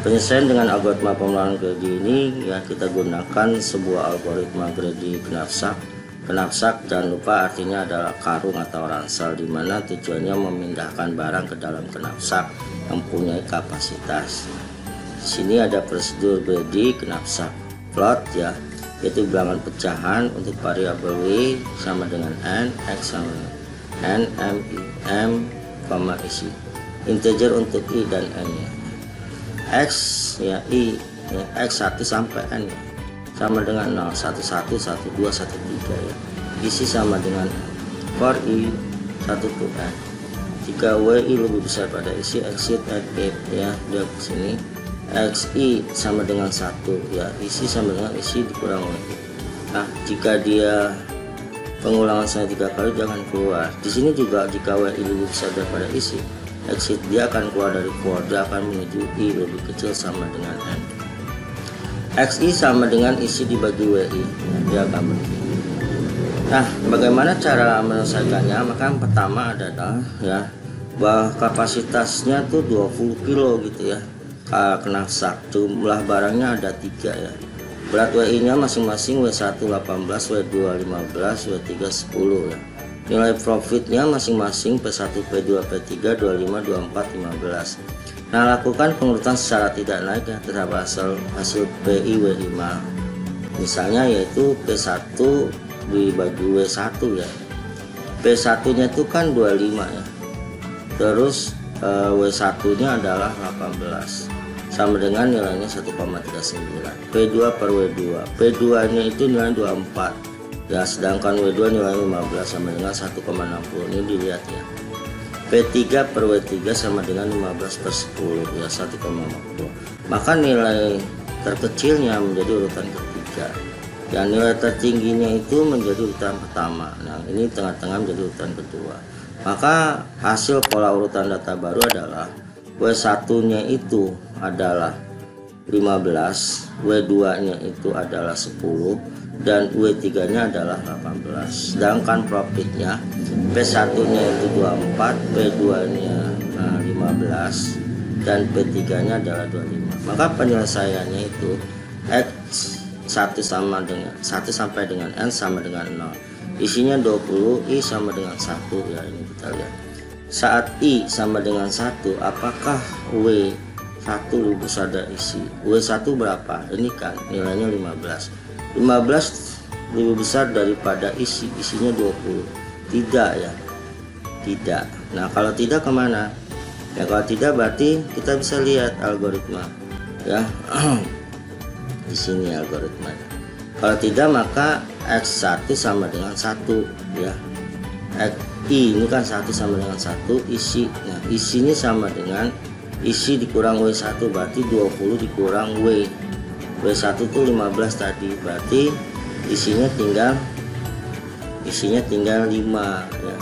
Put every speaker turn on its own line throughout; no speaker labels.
Penyesuaian dengan algoritma pemularan Grady ini ya kita gunakan sebuah algoritma Grady knapsack. Knapsack jangan lupa artinya adalah karung atau ransel, di mana tujuannya memindahkan barang ke dalam knapsack yang mempunyai kapasitas. Di sini ada prosedur Grady knapsack plot ya, yaitu bilangan pecahan untuk variabel y sama dengan n, x sama dengan n, m, i, m, isi. Integer untuk i dan n ya. X ya i ya, x1 sampai n ya, sama dengan 0, 1, 1, 1, 2, 1, 3 ya. Isi sama dengan for i 1 to n. Jika wi lebih besar pada isi, exit at 8 ya, dia ke sini. Xi sama dengan 1 ya, isi sama dengan isi dikurang wi. Nah, jika dia pengulangan saya 3 kali jangan keluar. Di sini juga jika wi lebih besar daripada isi, exit dia akan keluar dari for, dia akan menuju i lebih kecil sama dengan n. Xi sama dengan isi dibagi wi, dia akan berhenti. Nah, bagaimana cara menyelesaikannya? Maka yang pertama adalah ya bahwa kapasitasnya tuh 20 kilo gitu ya, knapsack. Jumlah barangnya ada 3 ya. Berat WI nya masing-masing W1 18, W2 15, W3 10 ya. Nilai profitnya masing-masing P1, P2, P3, 25, 24, 15. Nah, lakukan pengurutan secara tidak naik ya terhadap hasil PI W5. Misalnya yaitu P1 dibagi W1 ya. P1 nya itu kan 25 ya. Terus W1 nya adalah 18. Sama dengan nilainya 1,39. P2 per W2. P2 nya itu nilai 24. Ya, sedangkan W2 nilai 15 sama dengan 1,60. Ini dilihat ya. P3 per W3 sama dengan 15 per 10 ya, 1,40. Maka nilai terkecilnya menjadi urutan ketiga. Dan nilai tertingginya itu menjadi urutan pertama. Nah, ini tengah-tengah menjadi urutan kedua. Maka hasil pola urutan data baru adalah W1 nya itu adalah 15, W2 nya itu adalah 10, dan W3 nya adalah 18. Sedangkan profitnya P1 nya itu 24, P2 nya 15, dan P3 nya adalah 25. Maka penyelesaiannya itu X1 sama dengan 1 sampai dengan N sama dengan 0. Isinya 20, I sama dengan 1 ya, ini kita lihat. Saat I sama dengan 1, apakah W1 lebih besar dari isi? W1 berapa? Ini kan nilainya 15. 15 lebih besar daripada isi, isinya 20. Tidak ya, tidak. Nah, kalau tidak kemana ya? Kalau tidak berarti kita bisa lihat algoritma ya. Di sini algoritmanya. Kalau tidak maka X1 sama dengan 1 ya. I ini kan 1 sama dengan 1, isi. Nah, isinya sama dengan isi dikurang W1, berarti 20 dikurang W. W1 itu 15 tadi, berarti isinya tinggal 5 ya.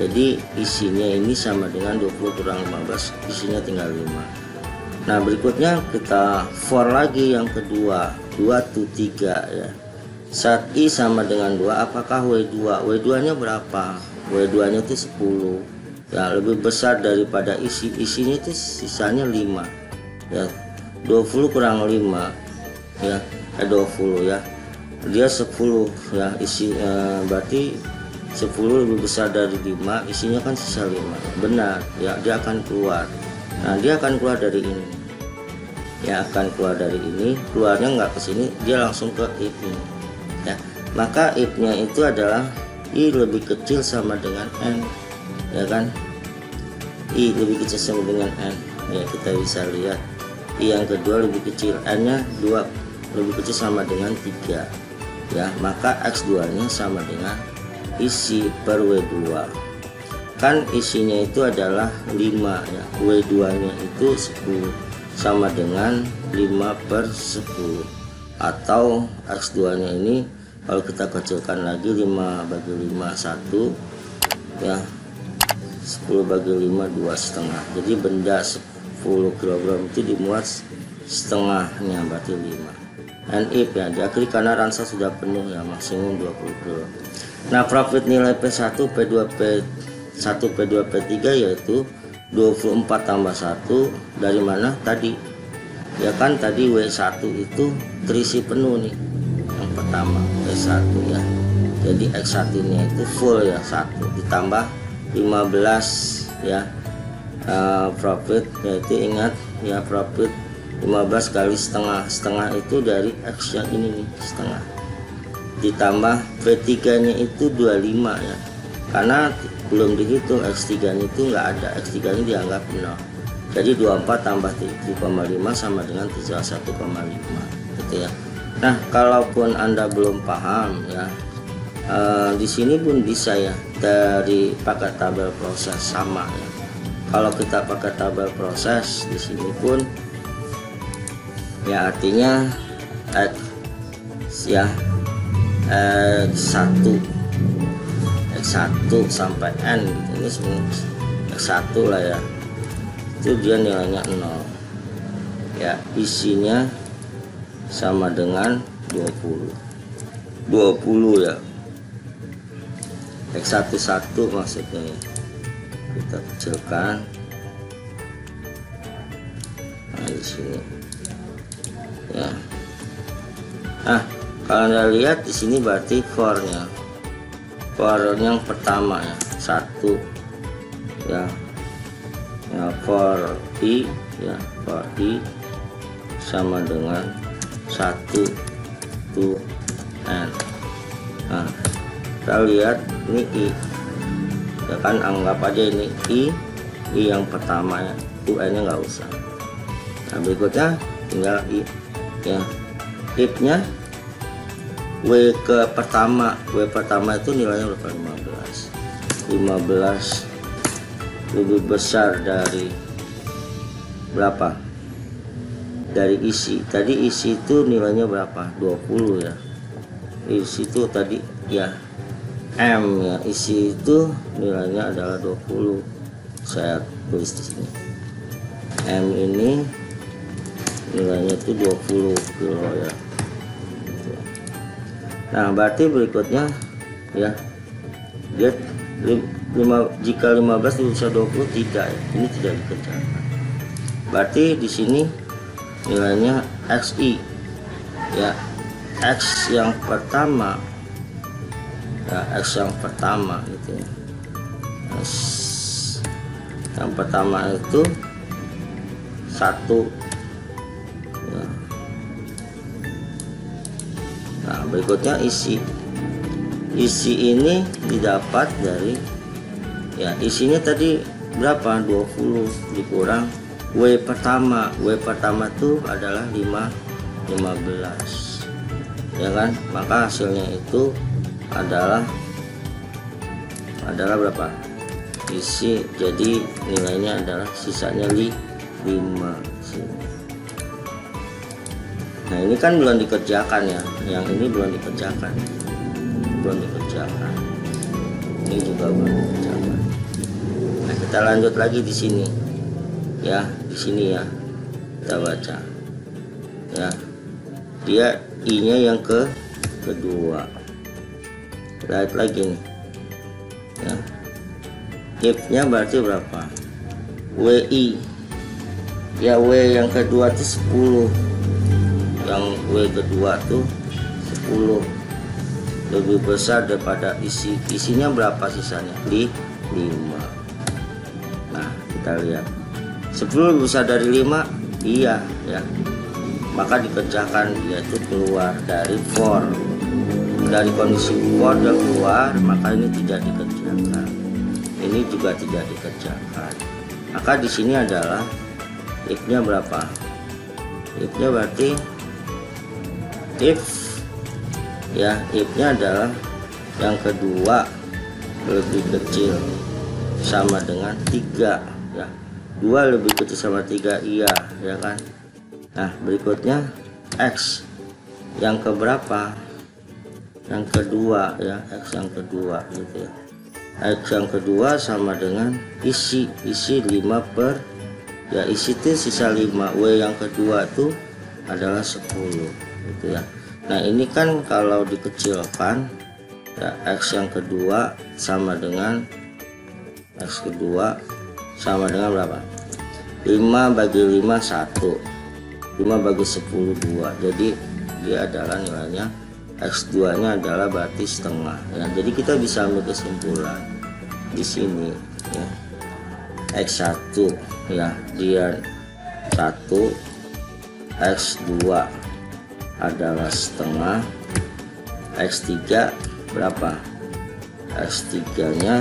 Jadi isinya ini sama dengan 20 kurang 15, isinya tinggal 5. Nah, berikutnya kita for lagi yang kedua, 2 to 3 ya. Saat I sama dengan 2, apakah W2? W2 nya berapa? W2 nya itu 10 ya, lebih besar daripada isi. Isinya itu sisanya 5 ya. 20 kurang 5 ya, 20 ya, dia 10 ya, isi berarti 10 lebih besar dari 5, isinya kan sisa 5. Benar ya, dia akan keluar. Nah, dia akan keluar dari ini ya, akan keluar dari ini, keluarnya nggak ke sini, dia langsung ke if ini ya. Maka if nya itu adalah I lebih kecil sama dengan N ya kan. I lebih kecil sama dengan N ya, kita bisa lihat I yang kedua lebih kecil, N nya 2 lebih kecil sama dengan 3 ya. Maka X2 nya sama dengan isi per W2. Kan isinya itu adalah 5 ya, W2 nya itu 10 sama dengan 5 per 10, atau X2 nya ini kalau kita kecilkan lagi, 5 bagi 5 1 ya, 10 bagi 5 2,5. Jadi benda 10 kg itu dimuat setengahnya, berarti 5. And if ya, diakhiri karena ransel sudah penuh ya, maksimum 20 kg. Nah, profit nilai P1, P2, P1, P2, P3 yaitu 24 tambah 1 dari mana tadi ya kan tadi W1 itu terisi penuh nih, yang pertama W1 ya. Jadi X1 nya itu full ya, 1 ditambah 15 ya. Profit yaitu ingat ya, profit 15 kali setengah itu dari X yang ini nih, setengah, ditambah V3 nya itu 25 ya, karena belum dihitung X3 nya itu nggak ada, X3 nya dianggap 0. Jadi 24 tambah 7,5 sama dengan 31,5 gitu ya. Nah, kalaupun Anda belum paham ya, di sini pun bisa ya, dari pakai tabel proses sama ya. Kalau kita pakai tabel proses di sini pun ya, artinya X ya, X1 sampai N gitu. Ini semua X1 lah ya, itu dia nilainya 0 ya, isinya sama dengan 20 ya, X11 maksudnya ya. Kita kecilkan, nah di sini ya. Nah, kalau Anda lihat di sini berarti for-nya yang pertama ya, 1 ya, for I ya, for I sama dengan 1 to N. Nah, kita lihat ini I ya kan, anggap aja ini I yang pertama ya, to N nya nggak usah. Nah, berikutnya tinggal I ya, if nya W ke pertama, W pertama itu nilainya berapa? 15 lebih besar dari berapa? Dari isi. Tadi isi itu nilainya berapa? 20 ya. Isi itu tadi ya, M ya, isi itu nilainya adalah 20. Saya tulis di sini. M ini nilainya itu 20 kilo ya. Nah, berarti berikutnya ya, dia jika 15 bisa 20 tidak ya, ini tidak dikerjakan. Berarti di sini nilainya XI ya, X yang pertama ya, X yang pertama gitu ya. X yang pertama itu 1 ya. Nah, berikutnya isi ini didapat dari ya, isinya tadi berapa? 20 dikurang W pertama. W pertama itu adalah 15 ya kan, maka hasilnya itu adalah berapa? Isi, jadi nilainya adalah sisanya 5 sini. Nah, ini kan belum dikerjakan ya, yang ini belum dikerjakan, ini juga belum dikerjakan. Nah, kita lanjut lagi di sini ya, di sini ya, kita baca ya, dia I nya yang kedua. Lihat lagi nih ya, if nya berarti berapa? WI ya, W yang kedua itu 10, yang W kedua tuh 10 lebih besar daripada isinya berapa sisanya? 5. Nah, kita lihat 10 lebih besar dari 5, iya ya, maka dikerjakan, yaitu keluar dari for, dari kondisi for dia keluar, maka ini tidak dikerjakan, ini juga tidak dikerjakan. Maka di sini adalah if nya berapa? If nya berarti if ya, if nya adalah yang kedua lebih kecil sama dengan 3 ya, 2 lebih kecil sama 3 iya ya kan. Nah, berikutnya X yang keberapa? Yang kedua ya, X yang kedua gitu ya. X yang kedua sama dengan isi 5 per ya, isi itu sisa 5, W yang kedua itu adalah 10 gitu ya. Nah, ini kan kalau dikecilkan ya, X yang kedua sama dengan X kedua sama dengan berapa? 5 bagi 5 1, 5/10 2. Jadi dia adalah nilainya X2 nya adalah berarti setengah ya. Jadi kita bisa ambil kesimpulan di sini ya, X1 ya dia 1, X2 adalah setengah, X3 berapa? X3 nya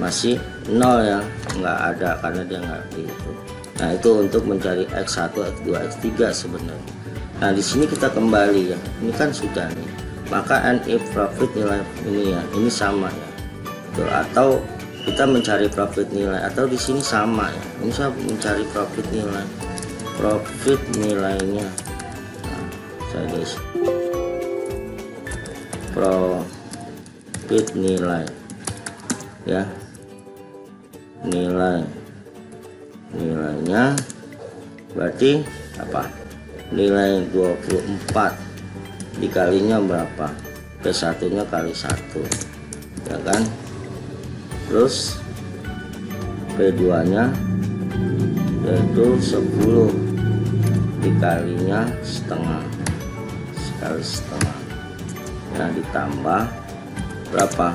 masih 0 ya, nggak ada karena dia nggak dihitung. Nah itu untuk mencari X1, X2, X3 sebenarnya. Nah di sini kita kembali ya, ini kan sudah nih, maka and if profit nilai ini ya, ini sama ya. Tuh, atau kita mencari profit nilai, atau di sini sama ya, ini saya mencari profit nilainya. Nah, saya guys, profit nilai ya, nilainya berarti apa? Nilai 24 dikalinya berapa? P1 nya kali 1 ya kan, terus P2 nya yaitu 10 dikalinya setengah sekali setengah. Nah ditambah berapa?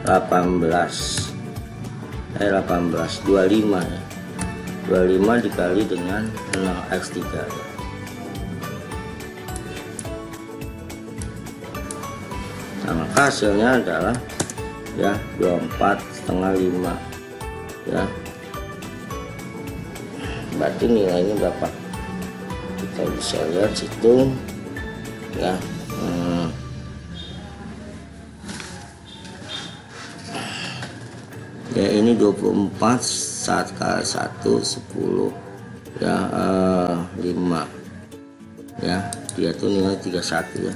25 ya, 25 dikali dengan 0x3 ya. Nah maka hasilnya adalah ya 24,5 ya, berarti nilainya berapa? Kita bisa lihat situ ya. Ya ini 24 saat kali 1 10 ya, 5 ya, dia tuh nilai 31 ya.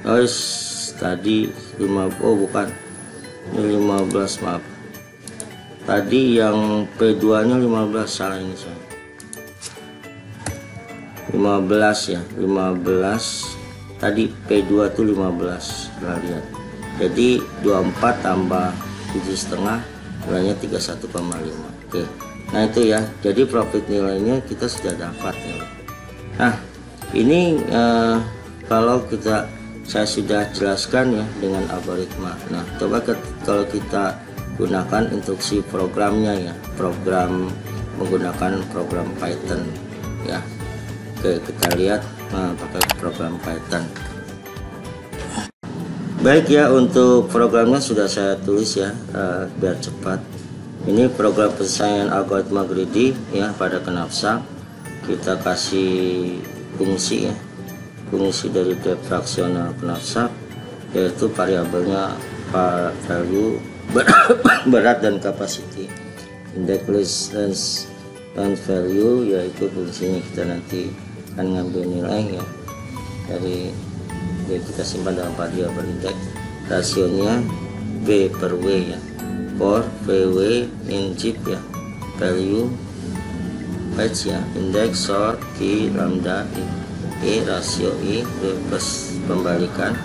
Guys tadi 5, oh bukan ini 15, maaf tadi yang P2 nya 15, salah ini saya 15 ya, 15 tadi P2 tuh 15 kita lihat. Jadi 24 tambah 7,5 nilainya 31,5. Oke, nah itu ya, jadi profit nilainya kita sudah dapat ya. Nah ini kalau saya sudah jelaskan ya dengan algoritma. Nah coba kalau kita gunakan instruksi programnya ya, menggunakan program Python ya. Oke, kita lihat pakai program Python. Baik ya, untuk programnya sudah saya tulis ya, biar cepat. Ini program penyelesaian algoritma greedy ya pada Knapsack. Kita kasih fungsi ya, fungsi dari depth fractional Knapsack, yaitu variabelnya value berat dan capacity, index length dan value, yaitu fungsinya kita nanti akan ngambil nilai ya dari kita simpan dalam variabel index. Rasionya V per W ya, for VW in chip ya, value batch ya, index sort key lambda I rasio I reverse pembalikan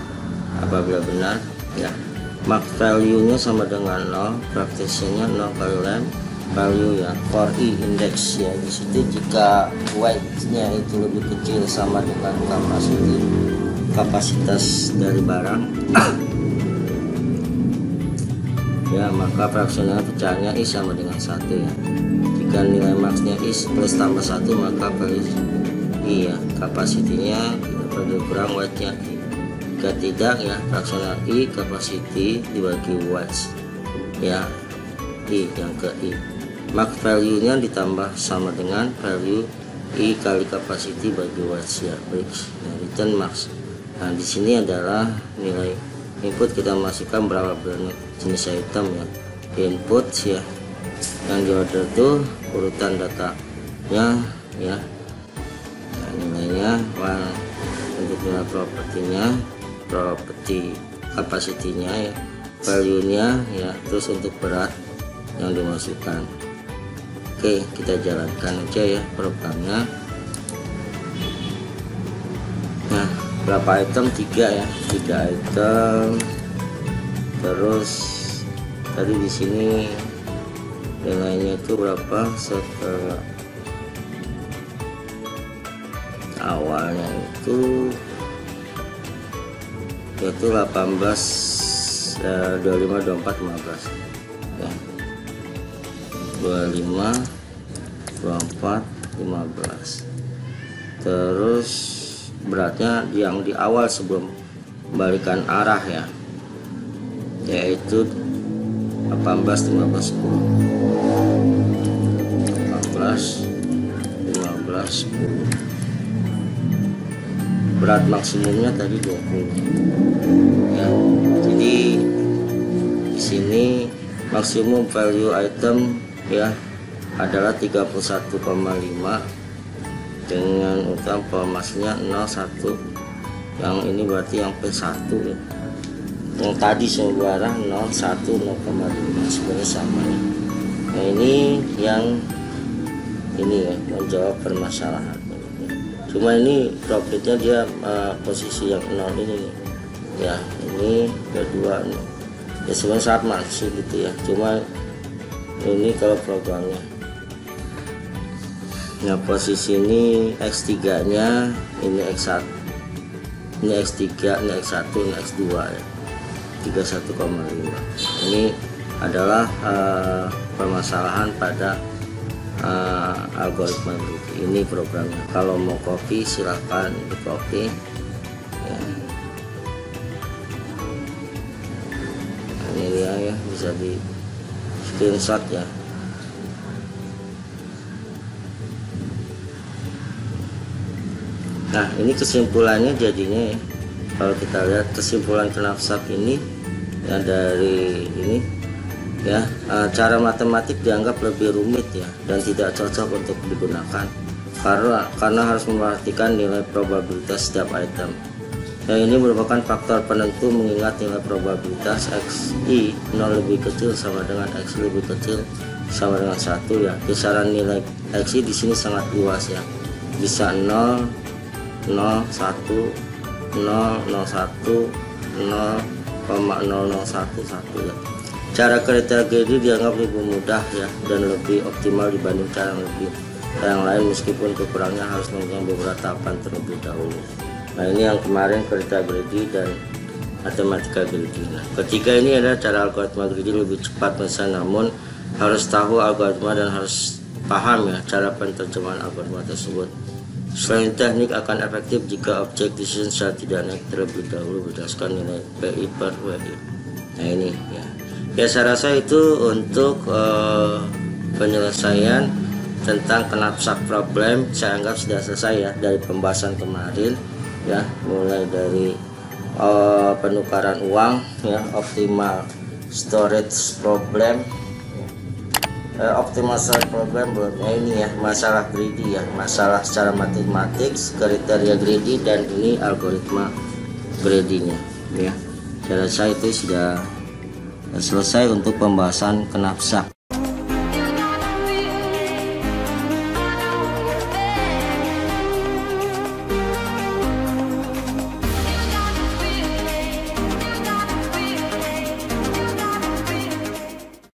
apabila benar ya. Max value nya sama dengan 0, praktisnya 0 kali length value ya, for I index ya. Di situ jika weight nya itu lebih kecil sama dengan kapasitas dari barang ya, maka fraksional pecahannya I sama dengan 1 ya. Jika nilai maxnya I plus tambah 1 maka value I ya, kapasitinya kita kurang wattnya I. Jika tidak ya, fraksional I capacity dibagi watts ya, I yang ke I. Max value nya ditambah sama dengan value I kali capacity bagi watts ya. Baik, nah, return max. Nah di sini adalah nilai input, kita masukkan berapa jenis item ya, input ya, yang di order tuh urutan datanya ya. Nah, nilainya untuk nilai property capacity-nya ya, value nya ya, terus untuk berat yang dimasukkan. Oke, kita jalankan aja ya programnya. Nah berapa item? 3 ya, 3 item. Terus tadi di sini nilainya itu berapa setelah awalnya itu yaitu 18 25 24 15 ya, 25 24 15. Terus beratnya yang di awal sebelum balikan arah ya, yaitu 18 15 10 18 15 10. Berat maksimumnya tadi 20 ya. Jadi di sini maksimum value item ya adalah 31,5 dengan utang pemasnya 01. Yang ini berarti yang P1 ya. Yang tadi sebarang 01 0,5 sebenarnya sama ya. Nah ini yang ini ya, menjawab permasalahan. Cuma ini profitnya dia posisi yang 0 ini nih. Ya ini kedua nih. Ya sebenarnya sama sih gitu ya, cuma ini kalau programnya. Nah posisi ini X3 nya ini X1, ini X3, ini X1, ini X2 ya, 31,5. Ini adalah permasalahan pada algoritma Greedy. Ini programnya. Kalau mau copy silahkan di copy ya. Ini dia ya, bisa di screenshot ya. Nah ini kesimpulannya jadinya ya. Kalau kita lihat kesimpulan Knapsack ini ya, dari ini ya, cara matematik dianggap lebih rumit ya dan tidak cocok untuk digunakan karena harus memperhatikan nilai probabilitas setiap item. Yang ini merupakan faktor penentu mengingat nilai probabilitas XI 0 lebih kecil sama dengan X lebih kecil sama dengan 1 ya. Kisaran nilai XI di sini sangat luas ya. Bisa 0, 0, 1, 0, 0, 1, 0,0011 ya. Cara kriteria Greedy dianggap lebih mudah ya dan lebih optimal dibanding cara yang lain, meskipun kekurangannya harus melakukan beberapa tahapan terlebih dahulu. Nah ini yang kemarin kriteria Greedy dan matematika Greedy. Nah ketiga ini adalah cara algoritma Greedy lebih cepat misalnya, namun harus tahu algoritma dan harus paham ya cara penerjemahan algoritma tersebut. Selain teknik akan efektif jika objek decision secara tidak naik terlebih dahulu berdasarkan nilai PI per WI. Nah ini ya. Ya saya rasa itu untuk penyelesaian tentang Knapsack problem saya anggap sudah selesai ya dari pembahasan kemarin ya, mulai dari penukaran uang ya, optimal storage problem, optimal storage problem belum ya, ini ya masalah Greedy ya, masalah secara matematik kriteria Greedy dan ini algoritma Greedy-nya ya. Saya rasa itu sudah selesai untuk pembahasan Knapsack.